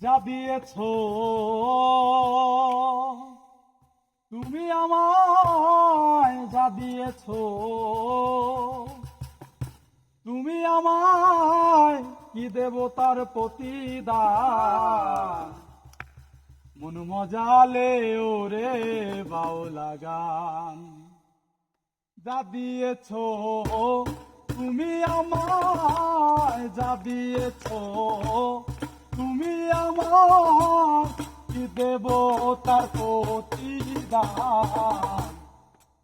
যা দিয়েছ তুমি আমায়, যা দিয়েছ তুমি আমায়, কি দেব তার প্রতিদান। মন মজালে ওরে বাউলা গান। যা দিয়েছ তুমি আমায়, যা দিয়েছ তুমি আমায়, কি দেব তার প্রতিদান।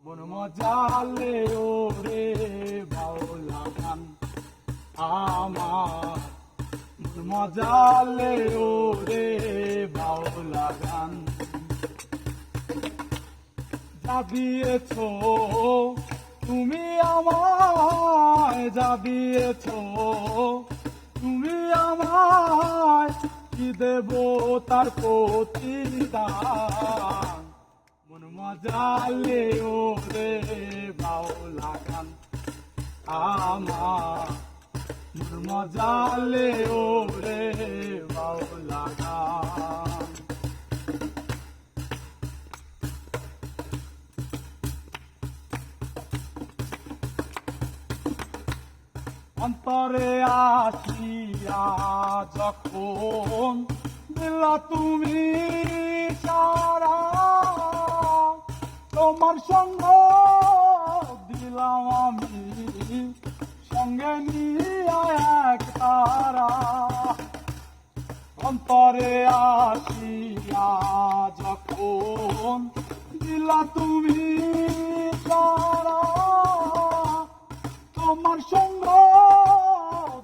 মন মজালে ওরে বাউলা গান আমার, মন মজালে ওরে বাউলা গান। যা দিয়েছ তুমি আমায়, যা দিয়েছ তুমি আমায়, কি দেব তার প্রতিদান। মন মজালে ওরে বাউলা গান আমার, মন মজালে ওরে বাউলা গান। অন্তরে আসিয়া যখন দিলা তুমি সারা, তোমার সঙ্গ দিলাম আমি সঙ্গে নিয়ে এক তারা। অন্তরে আসিয়া যখন দিলা তুমি সারা, তোমার সঙ্গ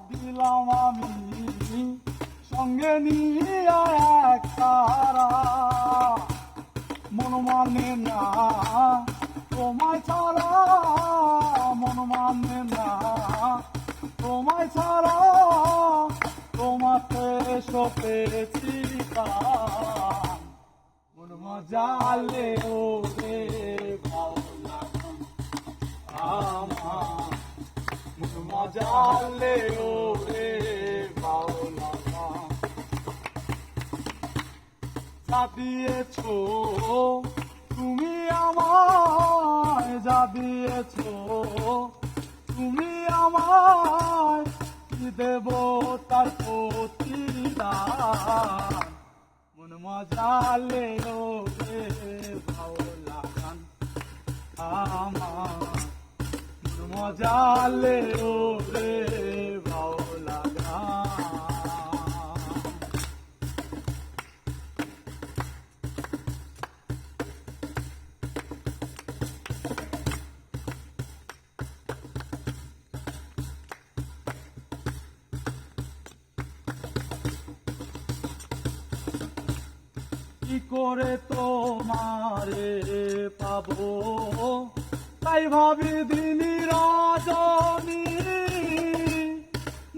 দিলাম আমি সঙ্গে নিয়ে এক তারা। মন মানে না তোমায় ছাড়া, মন মানে না তোমায় ছাড়া, তোমাকে সপেছি প্রাণ। মন মজালে ওরে বাউলা গান আমার, মন মজালে ওরে বাউলা গান। যা দিয়েছ তুমি আমায়, যা দিয়েছ তুমি আমায়, কি দেব তার প্রতিদান। মন মজালে ওরে বাউলা গান আমার, মন মজালে ওরে বাউলা গান। কি করে তোমারে পাবো তাই ভাবি দিনী রজনী,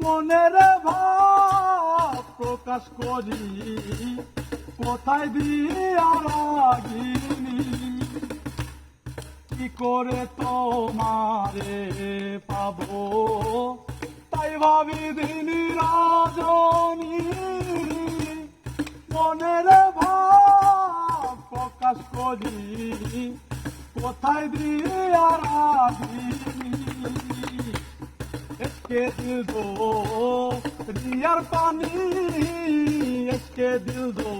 মনের ভাব প্রকাশ করি কোথায় দিয়া রাগিনী। কি করে তোমারে পাবো তাই ভাবি দিনী রজনী, মনের ভাব প্রকাশ করি কোথায় দিয়া রাগিনী। इसके दिल दो रियर पानी, इसके दिल दो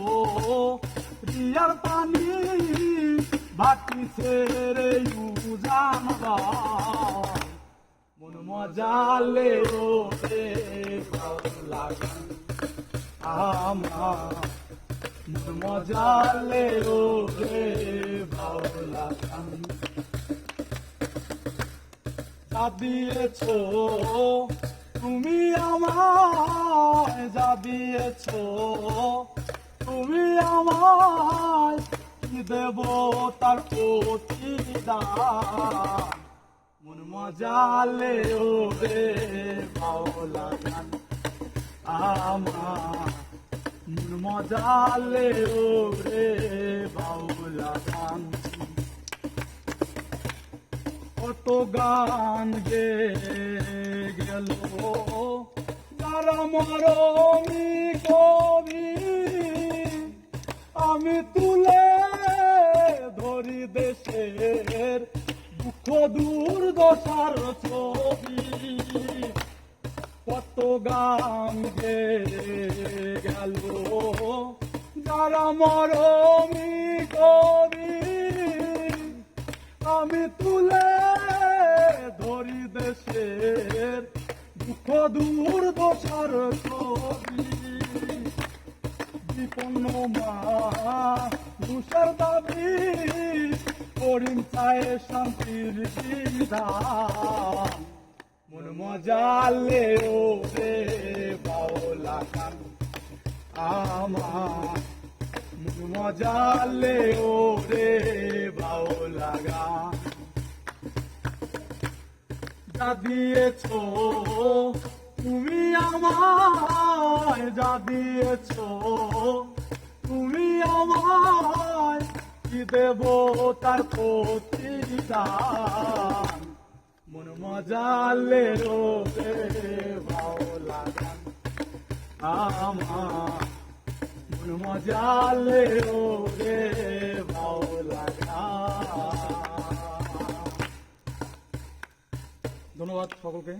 रियर पानी, बाकी से रे यूं जानदा। मन मजाले ओरे बाउला गान আমার, মন মজালে ওরে বাউলা গান। যা দিয়েছ তুমি আমায়, যা দিয়েছ তুমি আমায়, কি দেব তার প্রতিদান। মন মজালে ওরে বাউলা গান আমার, মন মজালে ওরে বাউলা গান। কত গান গে গেল যারা মরমি কবি, দোষার ছবি কত গান গে গেল যারা মরমি কবি আমি তুলে ধরি দেশের দুঃখ দূর দোষার ছবি বিপন্ন মা দুষার দাবি করিম চায় শান্তির বিধান মন মজালে ও রে বাউলা গান আমার মন মজালে ও রে বাউলা গান যা দিয়েছ তুমি আমায় যা দিয়েছ তুমি আমায় কি দেব তার প্রতিদান মন মজালে রে বাউলা গান আমার মন মজালে রে বাউলা গান। ধন্যবাদ সকলকে।